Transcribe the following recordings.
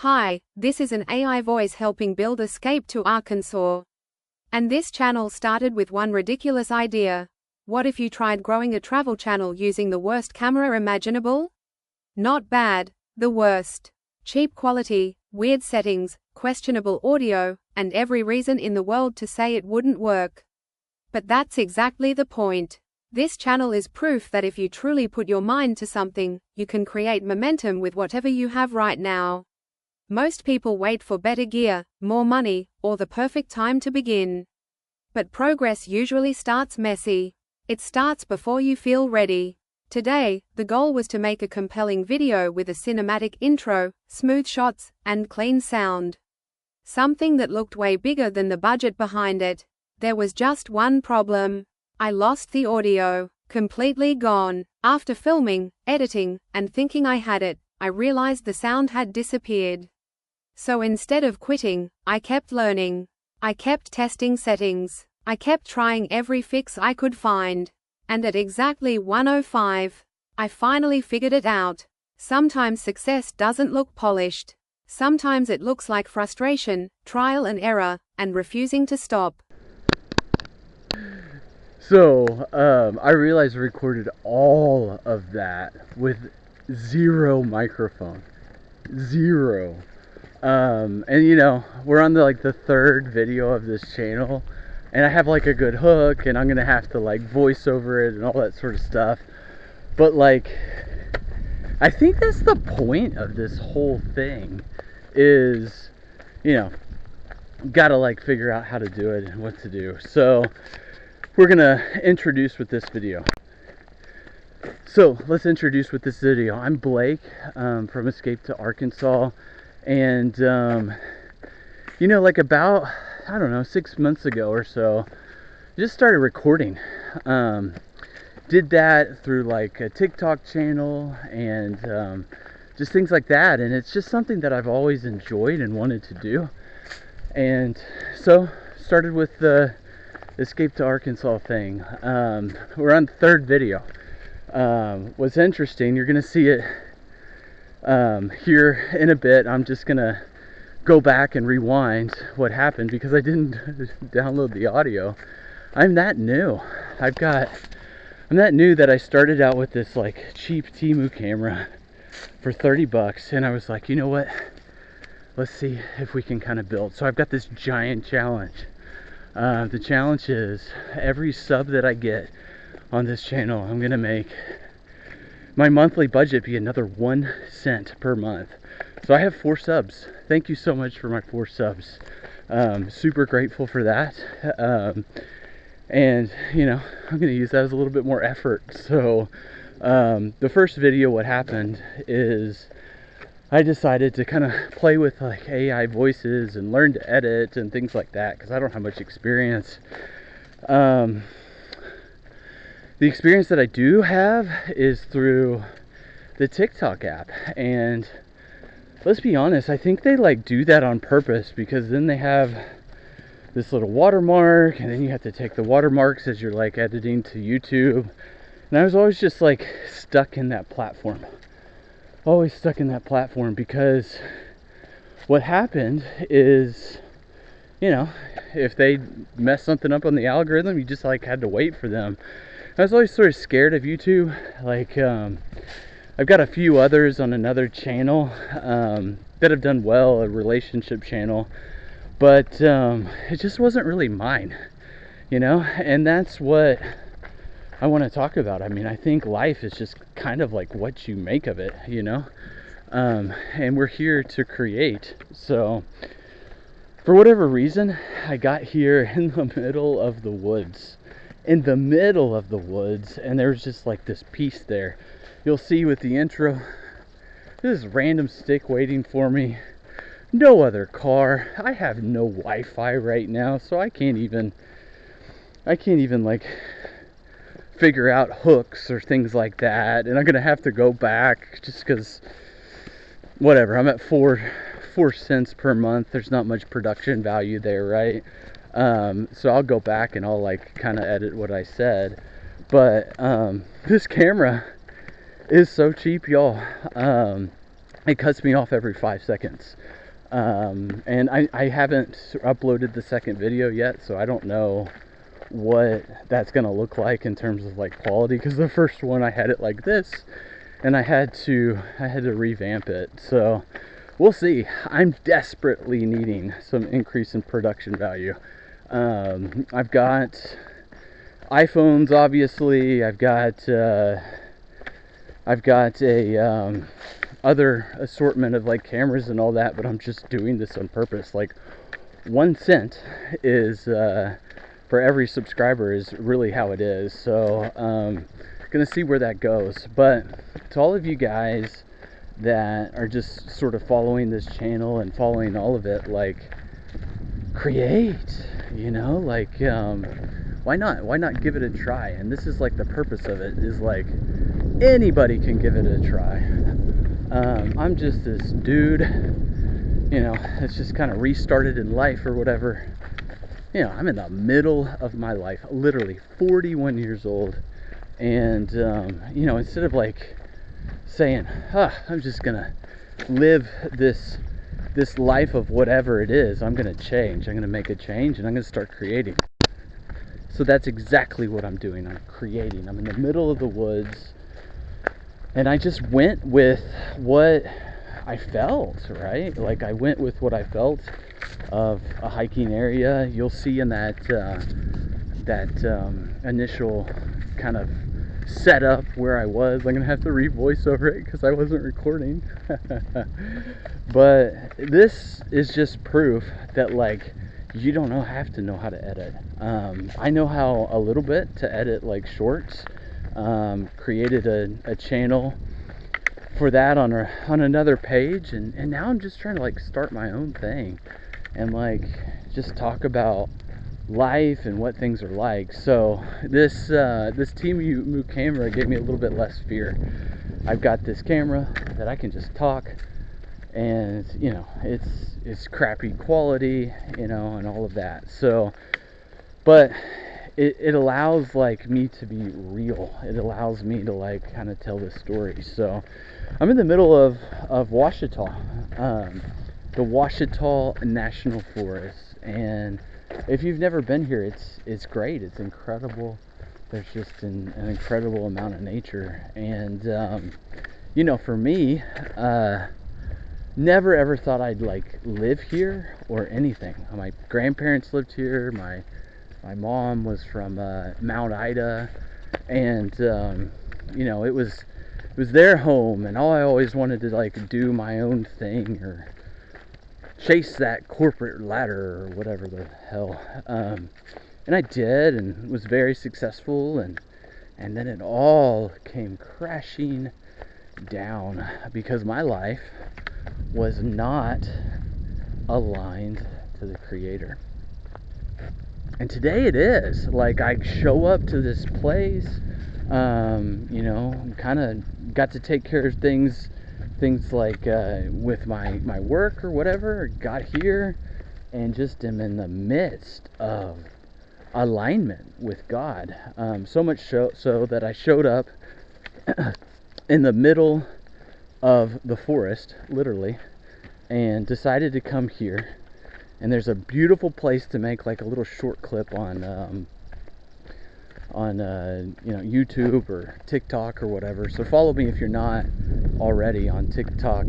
Hi, this is an AI voice helping build Escape to Arkansas. And this channel started with one ridiculous idea. What if you tried growing a travel channel using the worst camera imaginable? Not bad, the worst. Cheap quality, weird settings, questionable audio, and every reason in the world to say it wouldn't work. But that's exactly the point. This channel is proof that if you truly put your mind to something, you can create momentum with whatever you have right now. Most people wait for better gear, more money, or the perfect time to begin. But progress usually starts messy. It starts before you feel ready. Today, the goal was to make a compelling video with a cinematic intro, smooth shots, and clean sound. Something that looked way bigger than the budget behind it. There was just one problem. I lost the audio. Completely gone. After filming, editing, and thinking I had it, I realized the sound had disappeared. So instead of quitting, I kept learning. I kept testing settings. I kept trying every fix I could find. And at exactly 1:05, I finally figured it out. Sometimes success doesn't look polished. Sometimes it looks like frustration, trial and error, and refusing to stop. So, I realized I recorded all of that with zero microphone. Zero. And you know, we're on the third video of this channel, and I have like a good hook, and I'm gonna have to like voice over it and all that sort of stuff. But like, I think that's the point of this whole thing is, you know, gotta like figure out how to do it and what to do. So we're gonna introduce with this video. So let's introduce with this video. I'm Blake from Escape to Arkansas. And you know, like about, I don't know, 6 months ago or so, just started recording. Did that through like a TikTok channel and just things like that, and it's just something that I've always enjoyed and wanted to do. And so started with the Escape to Arkansas thing. We're on the third video. What's interesting, you're gonna see it here in a bit. I'm just gonna go back and rewind what happened because I didn't download the audio. I'm that new. I'm that new that I started out with this like cheap Temu camera for 30 bucks, and I was like, you know what, let's see if we can kind of build. So I've got this giant challenge. The challenge is every sub that I get on this channel, I'm gonna make my monthly budget be another 1 cent per month. So I have 4 subs. Thank you so much for my 4 subs. Super grateful for that. And you know, I'm gonna use that as a little bit more effort. So the first video, what happened is I decided to kind of play with like AI voices and learn to edit and things like that because I don't have much experience. The experience that I do have is through the TikTok app, and let's be honest, I think they like do that on purpose because then they have this little watermark, and then you have to take the watermarks as you're like editing to YouTube. And I was always just like stuck in that platform. Always stuck in that platform because what happened is, you know, if they mess something up on the algorithm, you just like had to wait for them. I was always sort of scared of YouTube. Like, I've got a few others on another channel that have done well, a relationship channel, but it just wasn't really mine, you know. And that's what I want to talk about. I mean, I think life is just kind of like what you make of it, you know. And we're here to create. So for whatever reason, I got here in the middle of the woods. And there's just like this piece there. You'll see with the intro, this random stick waiting for me. No other car. I have no Wi-Fi right now, so I can't even like figure out hooks or things like that. And I'm gonna have to go back just because whatever, I'm at 4 cents per month. There's not much production value there, right? So I'll go back and I'll like kind of edit what I said. But this camera is so cheap, y'all. it cuts me off every 5 seconds. And I haven't uploaded the second video yet, so I don't know what that's gonna look like in terms of like quality, because the first one I had it like this, and I had to revamp it. So we'll see. I'm desperately needing some increase in production value. I've got iPhones, obviously. I've got a other assortment of like cameras and all that, but I'm just doing this on purpose. Like 1 cent is for every subscriber is really how it is. So gonna see where that goes. But to all of you guys that are just sort of following this channel and following all of it, like, create, you know, like why not give it a try? And this is like the purpose of it, is like anybody can give it a try. I'm just this dude, you know, it's just kind of restarted in life or whatever. You know, I'm in the middle of my life, literally 41 years old. And, you know, instead of like saying, I'm just gonna live this life of whatever it is, I'm gonna change. I'm gonna make a change, and I'm gonna start creating. So that's exactly what I'm doing. I'm creating. I'm in the middle of the woods, and I just went with what I felt, right? Like, I went with what I felt of a hiking area. You'll see in that initial kind of setup where I was. I'm gonna have to re-voice over it because I wasn't recording. But this is just proof that, like, you don't have to know how to edit. I know how a little bit to edit like shorts. Created a channel for that on another page, and now I'm just trying to like start my own thing and like just talk about life and what things are like. So this Temu camera gave me a little bit less fear. I've got this camera that I can just talk, and you know, it's crappy quality, you know, and all of that. So, but it allows like me to be real. It allows me to like kind of tell this story. So I'm in the middle of Ouachita, the Ouachita National Forest, and if you've never been here, it's great. It's incredible. There's just an incredible amount of nature, and you know, for me, never ever thought I'd like live here or anything. My grandparents lived here. My mom was from Mount Ida, and you know, it was their home, and all I always wanted to like do my own thing or chase that corporate ladder or whatever the hell. And I did, and was very successful, and then it all came crashing down because my life was not aligned to the Creator. And today it is. Like, I show up to this place, you know, kind of got to take care of things like with my work or whatever. Got here and just am in the midst of alignment with God. So much so that I showed up in the middle of the forest, literally, and decided to come here. And there's a beautiful place to make like a little short clip on you know, YouTube or TikTok or whatever. So follow me if you're not already on TikTok.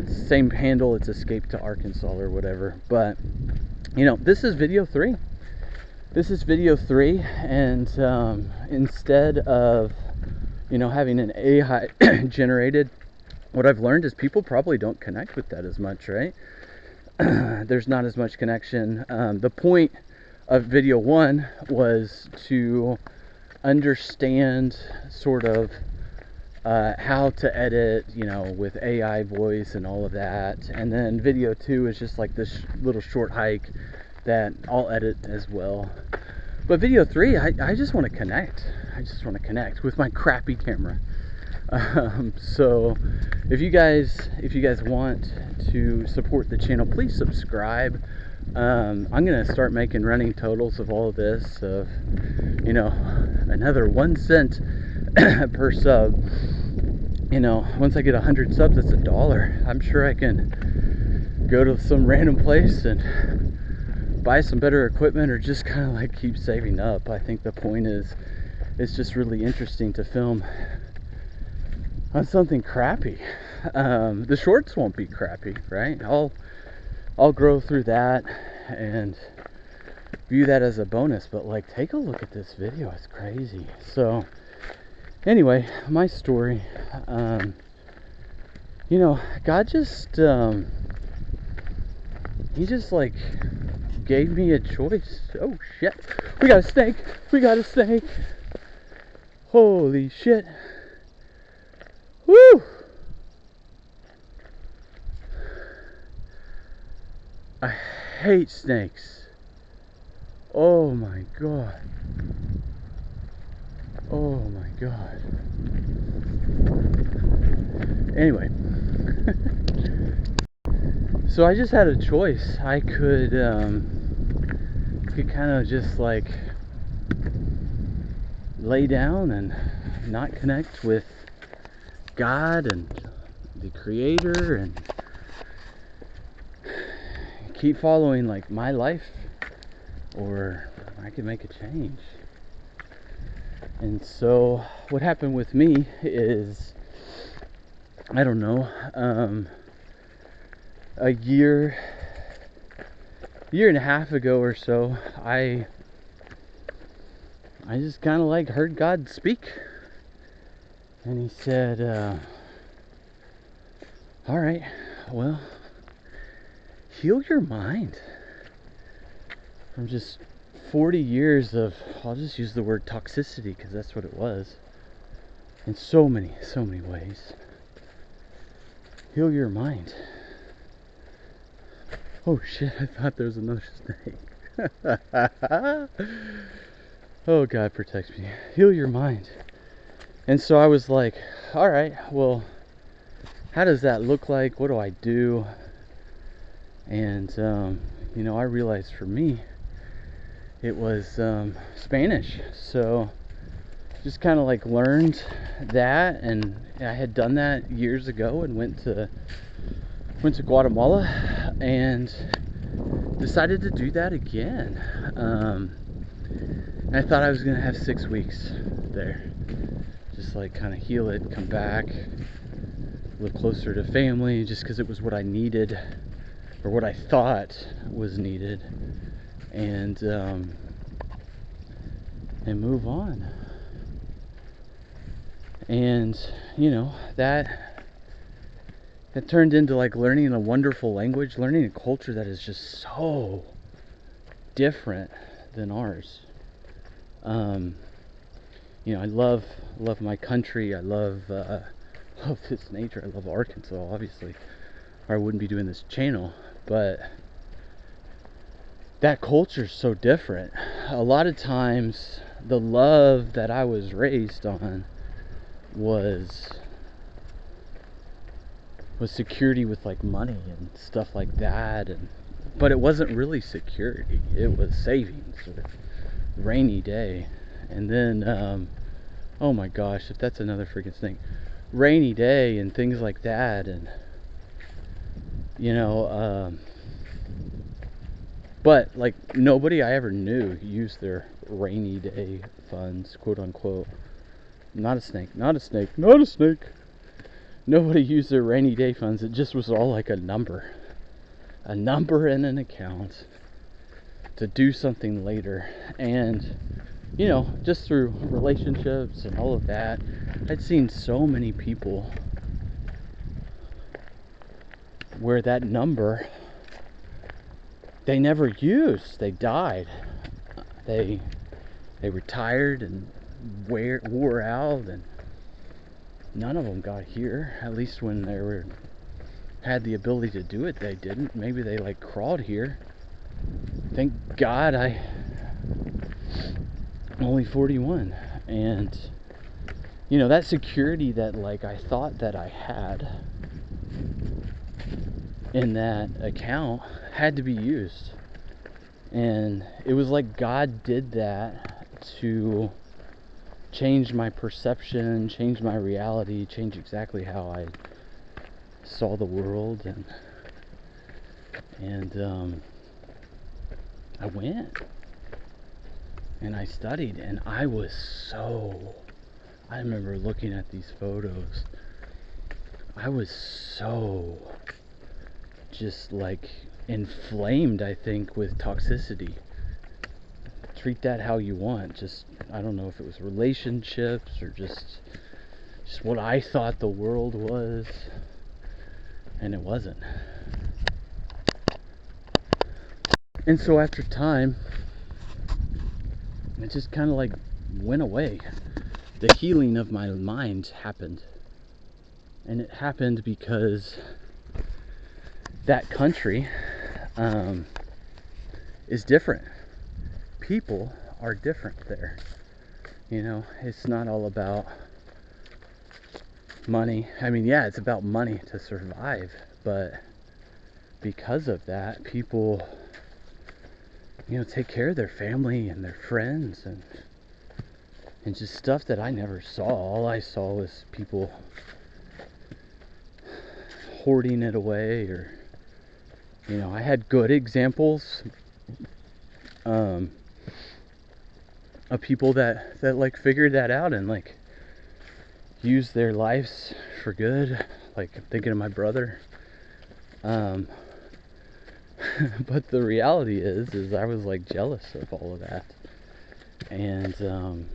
Same handle, it's Escape to Arkansas or whatever. But you know, this is video 3. This is video 3, and instead of, you know, having an AI generated, what I've learned is people probably don't connect with that as much, right? There's not as much connection. The point of video 1 was to understand sort of how to edit, you know, with AI voice and all of that. And then video 2 is just like this little short hike that I'll edit as well. But video 3, I just want to connect. I just want to connect with my crappy camera. So if you guys want to support the channel, please subscribe. I'm gonna start making running totals of all of this, of, you know, another 1 cent per sub. once I get 100 subs, that's $1. I'm sure I can go to some random place and buy some better equipment, or just kind of like keep saving up. I think the point is, it's just really interesting to film on something crappy. The shorts won't be crappy, right? I'll grow through that and view that as a bonus, but like, take a look at this video. It's crazy. So anyway, my story, God just he just like gave me a choice. Oh shit, we got a snake. Holy shit. Woo! I hate snakes. Oh my god. Oh my god. Anyway. So I just had a choice. I could kind of just like lay down and not connect with God and the Creator and keep following like my life, or I could make a change. And so what happened with me is, I don't know, a year and a half ago or so, I just kind of like heard God speak, and he said, all right, well, heal your mind from just 40 years of, I'll just use the word toxicity because that's what it was, in so many ways. Heal your mind. Oh shit, I thought there was another snake. Oh, God protects me. Heal your mind. And so I was like, all right, well, how does that look like? What do I do? And I realized for me it was Spanish. So just kind of like learned that, and I had done that years ago and went to Guatemala and decided to do that again. And I thought I was gonna have 6 weeks there, just like kind of heal it, come back, live closer to family, just because it was what I needed, or what I thought was needed, and move on. And that turned into like learning a wonderful language, learning a culture that is just so different than ours. I love my country. I love this nature. I love Arkansas, obviously, or I wouldn't be doing this channel. But that culture's so different. A lot of times, the love that I was raised on was security with like money and stuff like that, but it wasn't really security. It was savings, or rainy day. And then oh my gosh, if that's another freaking thing, rainy day and things like that. And but like, nobody I ever knew used their rainy day funds, quote unquote. Not a snake. Nobody used their rainy day funds. It just was all like a number in an account to do something later. And just through relationships and all of that, I'd seen so many people where that number they never used. They died. They retired and wore out, and none of them got here. At least when they had the ability to do it, they didn't. Maybe they like crawled here. Thank God I'm only 41. And that security that like I thought that I had in that account had to be used. And it was like God did that to changed my perception, changed my reality, changed exactly how I saw the world, and I went and I studied, and I remember looking at these photos. I was so just like inflamed, I think, with toxicity. Treat that how you want. Just, I don't know if it was relationships or just what I thought the world was, and it wasn't. And so after time, it just kind of like went away. The healing of my mind happened. And it happened because that country is different. People are different there. You know, it's not all about money. I mean, yeah, it's about money to survive, but because of that, people, you know, take care of their family and their friends and just stuff that I never saw. All I saw was people hoarding it away, or, you know, I had good examples of people that like figured that out and like used their lives for good. Like, I'm thinking of my brother. But the reality is I was like jealous of all of that. And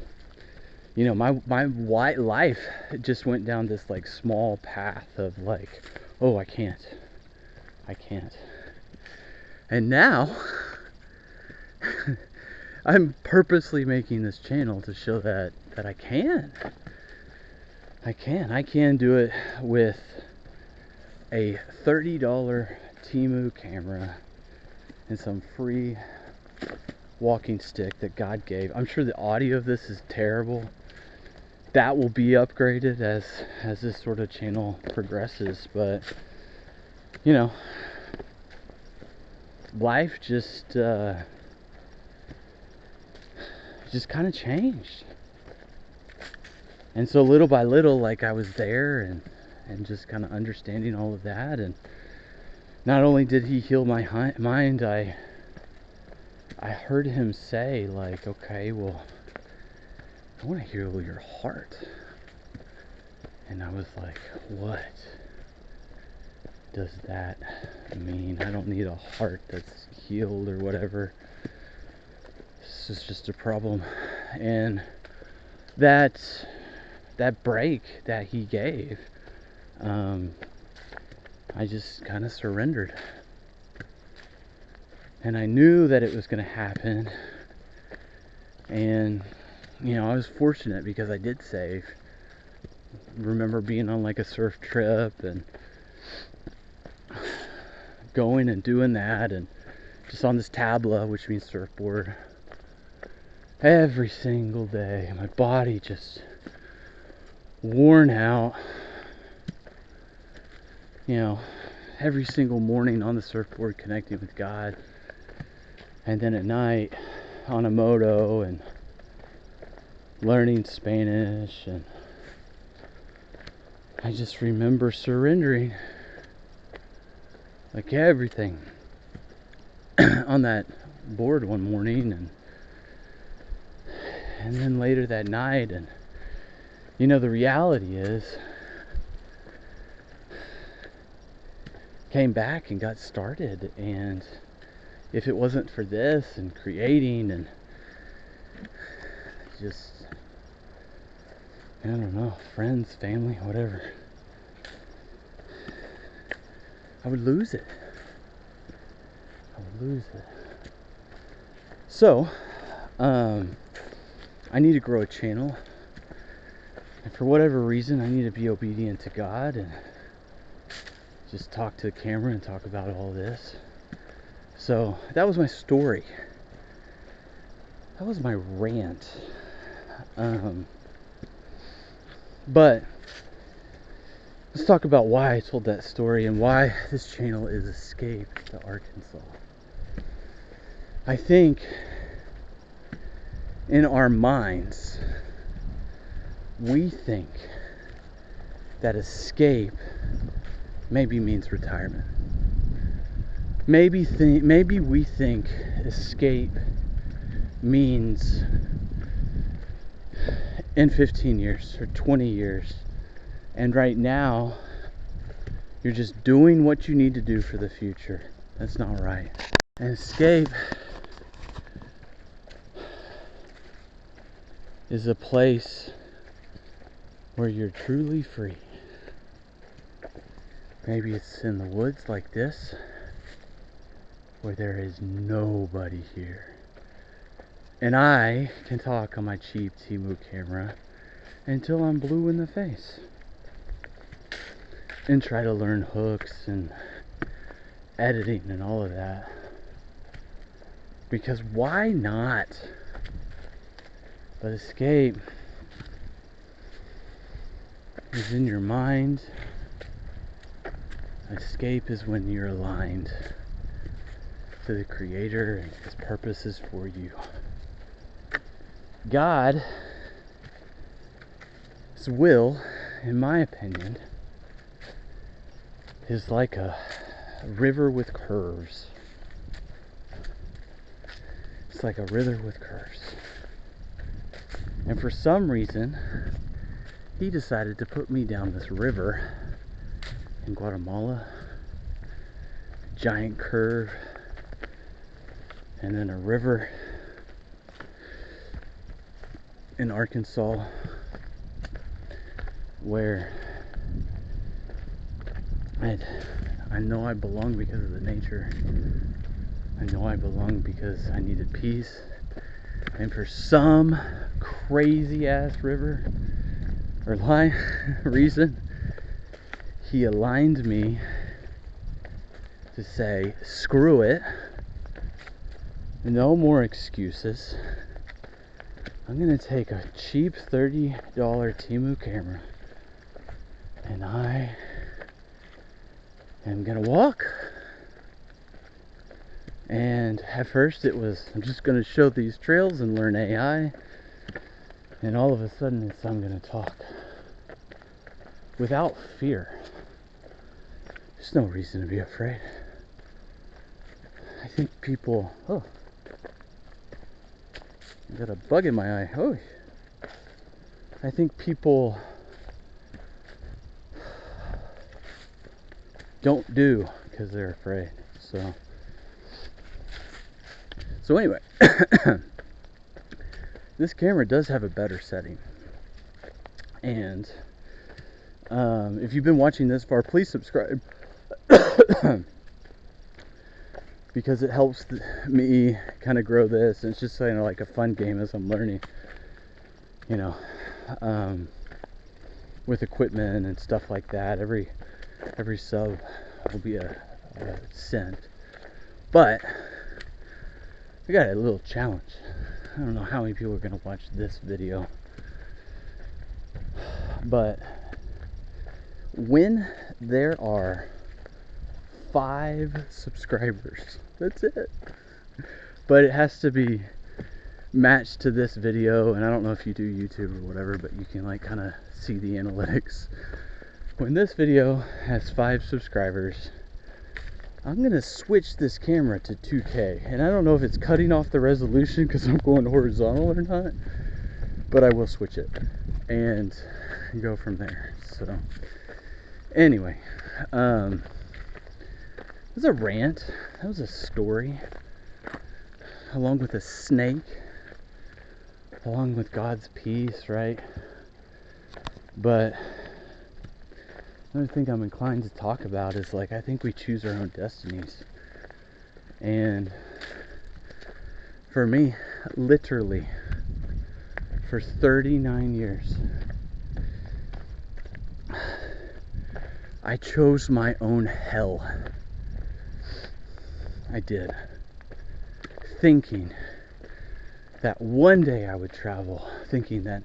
you know, my white life just went down this like small path of like, oh, I can't. And now I'm purposely making this channel to show that I can. I can do it with a $30 Temu camera and some free walking stick that God gave. I'm sure the audio of this is terrible. That will be upgraded as this sort of channel progresses, but you know, life just kind of changed. And so little by little, like, I was there and just kind of understanding all of that. And not only did he heal my mind, I heard him say, like, okay, well, I want to heal your heart. And I was like, what does that mean? I don't need a heart that's healed or whatever. This is just a problem. And that break that he gave, I just kind of surrendered. And I knew that it was going to happen. And, you know, I was fortunate because I did save. Remember being on like a surf trip and going and doing that, and just on this tabla, which means surfboard, every single day. My body just worn out. You know, every single morning on the surfboard connecting with God, and then at night on a moto and learning Spanish. And I just remember surrendering like everything on that board one morning, and then later that night. And you know, the reality is, came back and got started. And if it wasn't for this and creating and just, I don't know, friends, family, whatever, I would lose it. So, I need to grow a channel. And for whatever reason, I need to be obedient to God and just talk to the camera and talk about all this. So, that was my story. That was my rant. But let's talk about why I told that story and why this channel is Escape to Arkansas. I think in our minds, we think that escape maybe means retirement. Maybe we think escape means in 15 years or 20 years. And right now, you're just doing what you need to do for the future. That's not right. And escape is a place where you're truly free. Maybe it's in the woods like this, where there is nobody here. And I can talk on my cheap Temu camera until I'm blue in the face. And try to learn hooks and editing and all of that. Because why not? But escape is in your mind. Escape is when you're aligned to the Creator and His purposes for you. God's will, in my opinion, is like a river with curves. It's like a river with curves. And for some reason, He decided to put me down this river in Guatemala. Giant curve. And then a river in Arkansas where I know I belong because of the nature. I know I belong because I needed peace. And for some crazy ass river or reason, He aligned me to say, screw it. No more excuses. I'm gonna take a cheap $30 Temu camera and I am gonna walk. And at first it was, I'm just gonna show these trails and learn AI. And all of a sudden it's, I'm gonna talk without fear. There's no reason to be afraid. I think people, oh, I got a bug in my eye. Oh, I think people don't do because they're afraid. So anyway, this camera does have a better setting. And if you've been watching this far, please subscribe. Because it helps me kind of grow this. And it's just like a fun game as I'm learning, with equipment and stuff like that. Every sub will be a cent. But I got a little challenge. I don't know how many people are going to watch this video. But when there are 5 subscribers, that's it. But it has to be matched to this video, and I don't know if you do YouTube or whatever, but you can kind of see the analytics. When this video has 5 subscribers, I'm gonna switch this camera to 2K, and I don't know if it's cutting off the resolution because I'm going horizontal or not, but I will switch it and go from there. So anyway, it was a rant. That was a story, along with a snake, along with God's peace, right? But another thing I'm inclined to talk about is I think we choose our own destinies. And for me, literally, for 39 years, I chose my own hell. I did. Thinking that one day I would travel, thinking that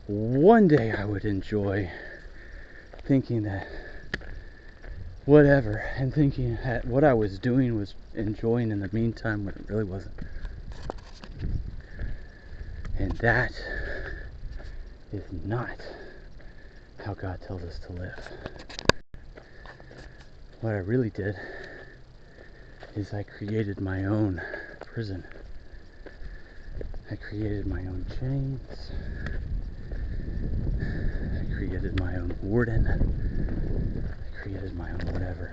one day I would enjoy, thinking that whatever, and thinking that what I was doing was enjoying in the meantime when it really wasn't. And that is not how God tells us to live. What I really did is I created my own prison. I created my own chains. I created my own warden. I created my own whatever.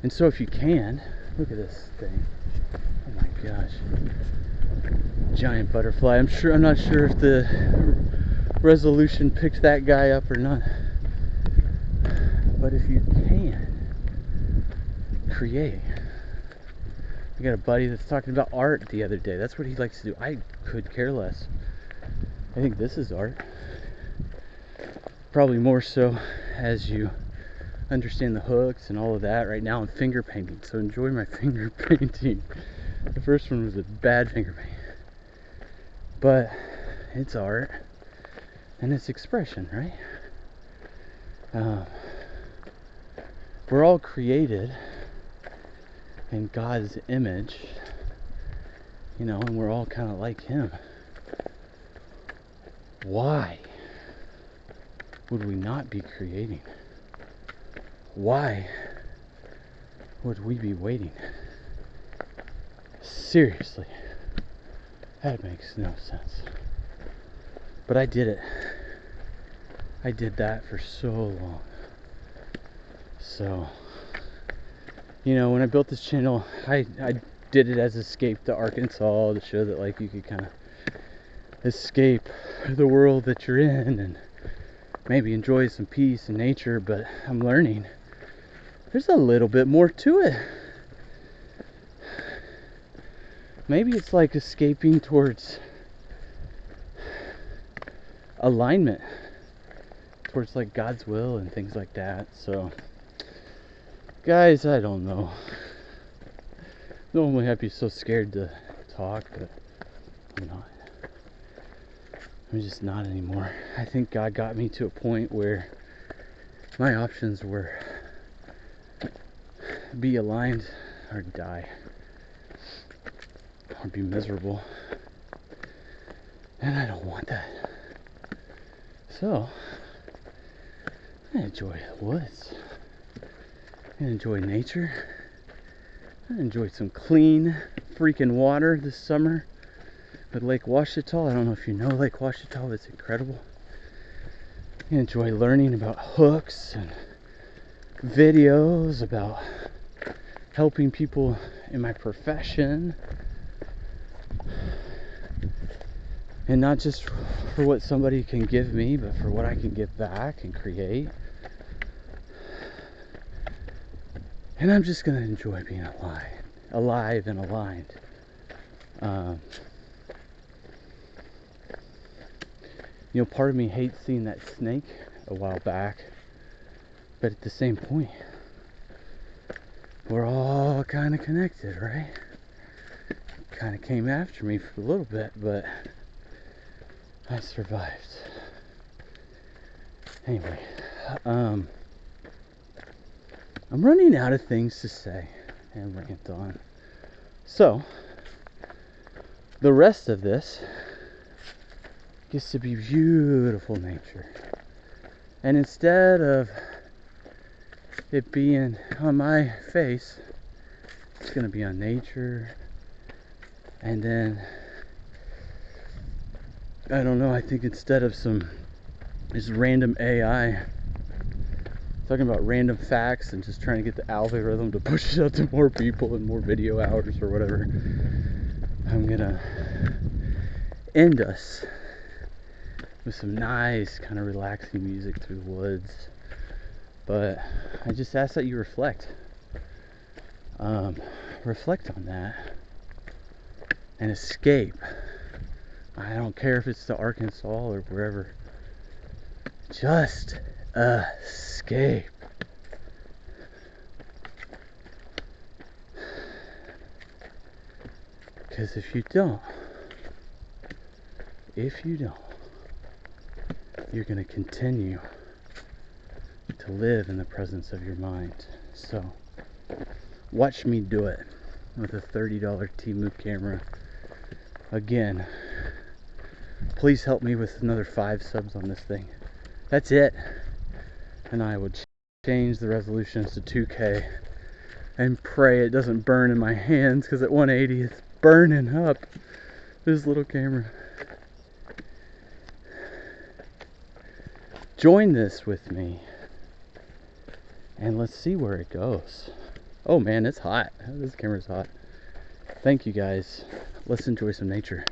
And so if you can, look at this thing. Oh my gosh. Giant butterfly. I'm not sure if the resolution picked that guy up or not. But if you can create. I got a buddy that's talking about art the other day. That's what he likes to do. I could care less. I think this is art. Probably more so as you understand the hooks and all of that. Right now I'm finger painting, so enjoy my finger painting. The first one was a bad finger paint. But it's art and it's expression, right? We're all created in God's image, you know, and we're all kind of like Him. Why would we not be creating? Why would we be waiting? Seriously, that makes no sense. But I did it. I did that for so long. So, you know, when I built this channel, I did it as escape to Arkansas to show that like you could kind of escape the world that you're in and maybe enjoy some peace and nature. But I'm learning there's a little bit more to it. Maybe it's like escaping towards alignment, towards like God's will and things like that. So guys, I don't know. Normally I'd be so scared to talk, but I'm not. I'm just not anymore. I think God got me to a point where my options were be aligned or die, or be miserable. And I don't want that. So I enjoy the woods. I enjoy nature. I enjoy some clean freaking water this summer at Lake Ouachita. I don't know if you know Lake Ouachita, but it's incredible. I enjoy learning about hooks and videos about helping people in my profession. And not just for what somebody can give me, but for what I can give back and create. And I'm just going to enjoy being alive and aligned. You know, part of me hates seeing that snake a while back, but at the same point, we're all kind of connected, right? Kind of came after me for a little bit, but I survived. Anyway, I'm running out of things to say and rant on. So, the rest of this gets to be beautiful nature. And instead of it being on my face, it's going to be on nature. And then, I don't know, I think instead of some just random AI talking about random facts and just trying to get the algorithm to push it out to more people and more video hours or whatever, I'm gonna end us with some nice kind of relaxing music through the woods. But I just ask that you reflect on that and escape. I don't care if it's to Arkansas or wherever, just escape. Because if you don't, you're going to continue to live in the presence of your mind. So, watch me do it with a $30 Temu camera. Again, Please help me with another 5 subs on this thing. That's it. And I would change the resolutions to 2K and pray it doesn't burn in my hands, because at 180 it's burning up this little camera. Join this with me and let's see where it goes. Oh man, it's hot. This camera's hot. Thank you guys. Let's enjoy some nature.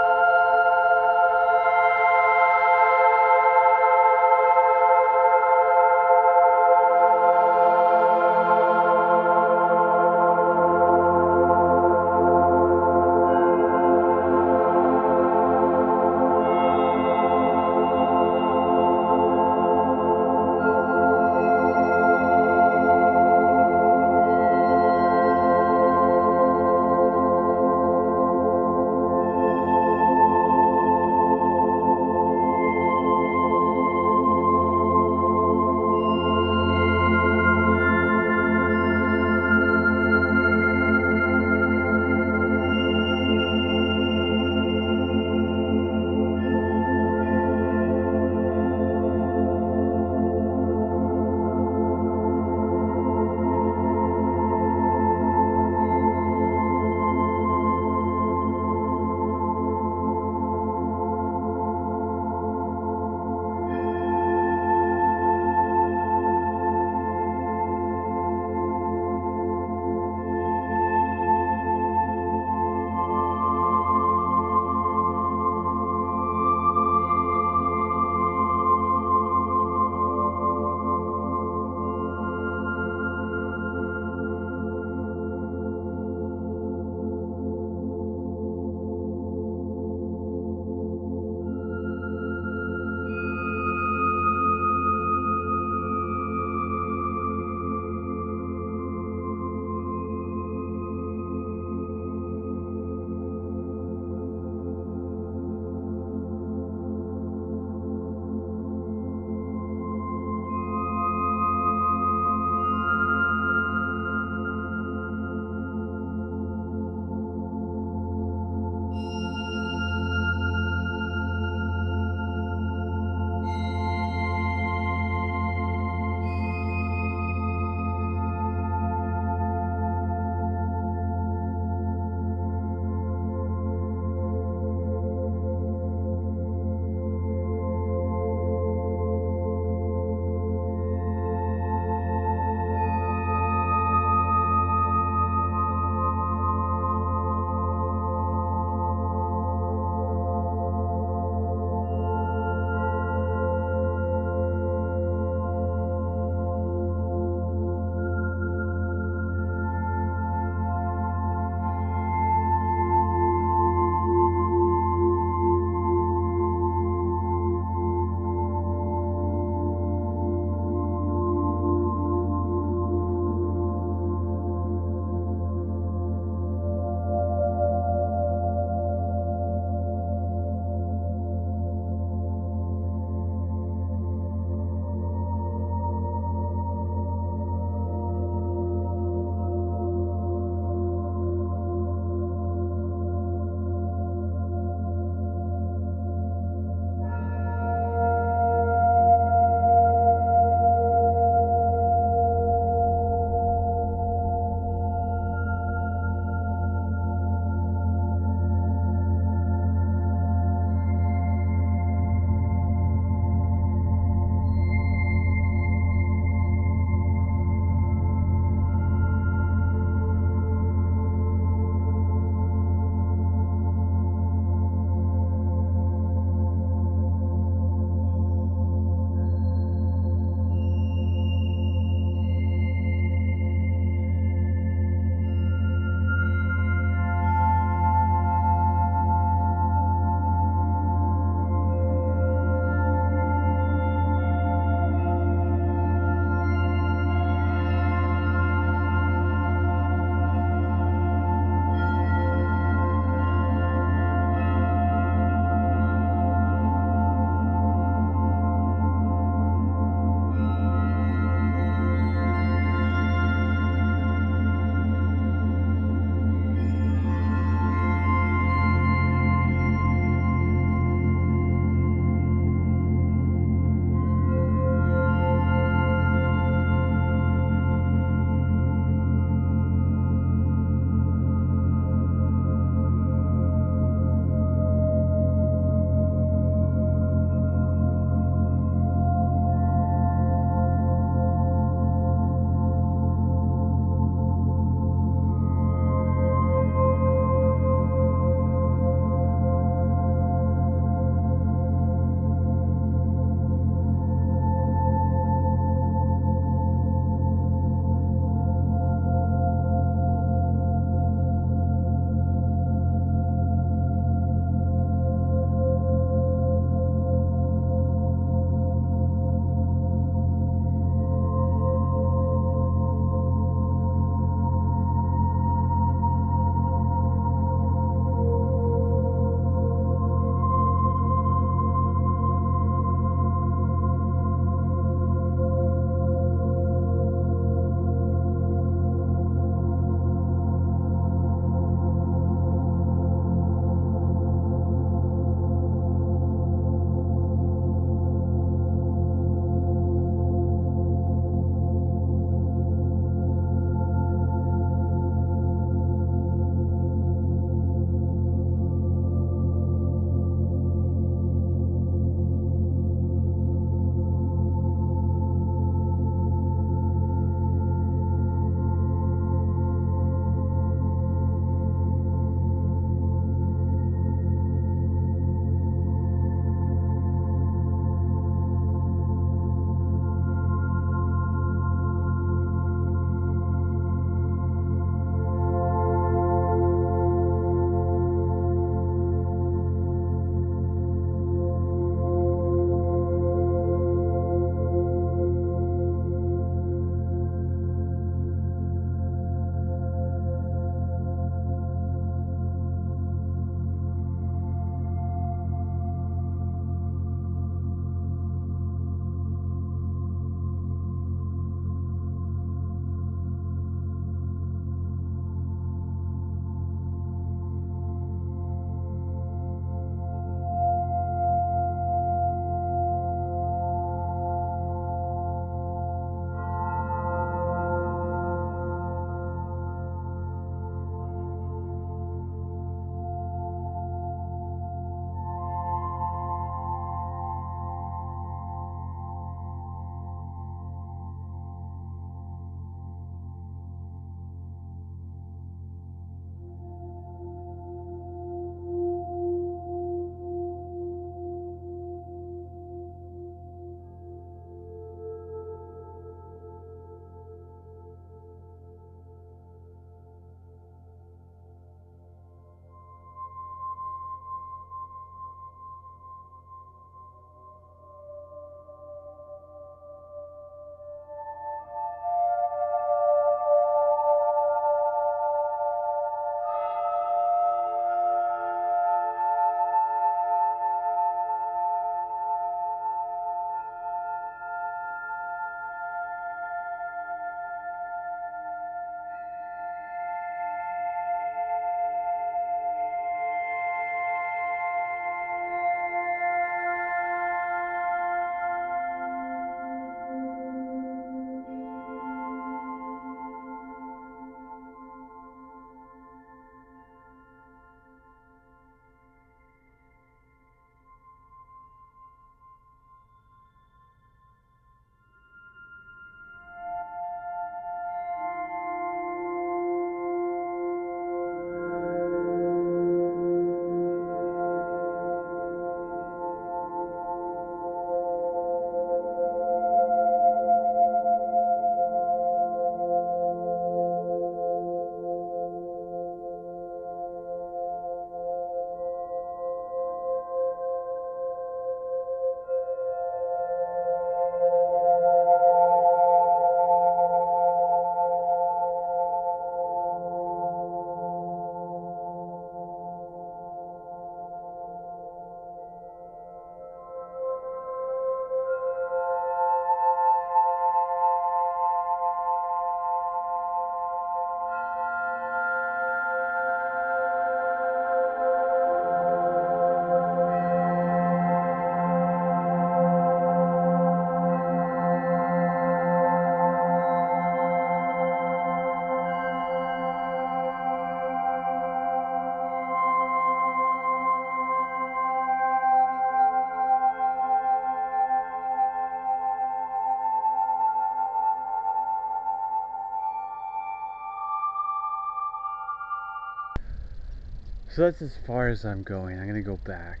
So that's as far as I'm going. I'm gonna go back.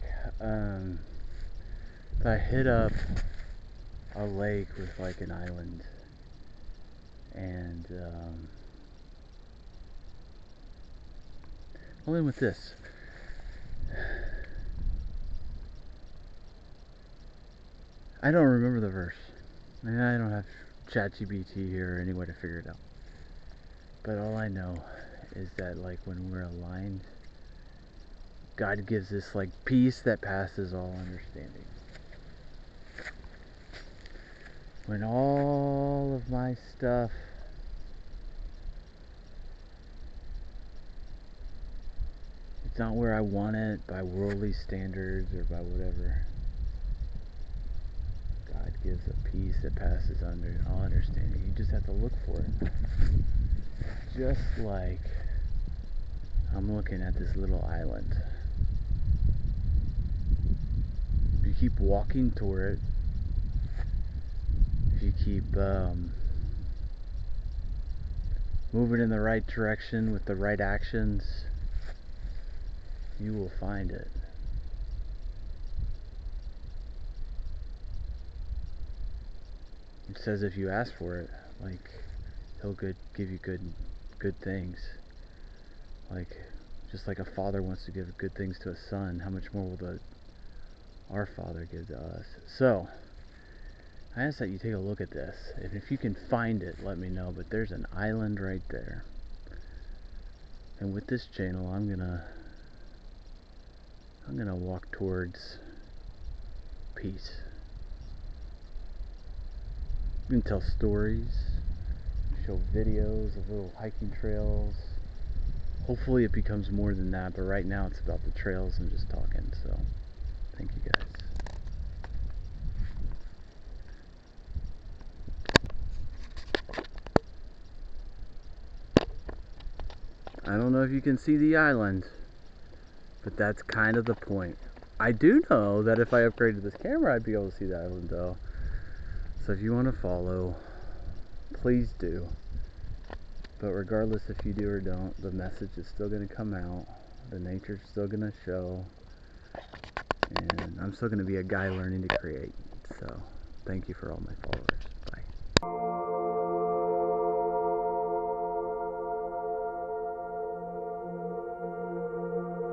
I hit up a lake with like an island, and I'll end with this. I don't remember the verse. I mean, I don't have ChatGPT here or any way to figure it out. But all I know is that like when we're aligned, God gives us like peace that passes all understanding. When all of my stuff it's not where I want it by worldly standards or by whatever, God gives a peace that passes all understanding. You just have to look for it. Just like I'm looking at this little island. If you keep walking toward it, if you keep moving in the right direction with the right actions, you will find it. It says if you ask for it, like He'll give you good things. Like just like a father wants to give good things to a son, how much more will our Father give to us? So I ask that you take a look at this, and if you can find it, let me know. But there's an island right there, and with this channel, I'm gonna walk towards peace. You can tell stories, show videos of little hiking trails. Hopefully it becomes more than that, but right now it's about the trails and just talking. So thank you guys. I don't know if you can see the island, but that's kind of the point. I do know that if I upgraded this camera, I'd be able to see the island though. So if you want to follow, please do. But regardless if you do or don't, the message is still going to come out. The nature's still going to show. And I'm still going to be a guy learning to create. So thank you for all my followers. Bye.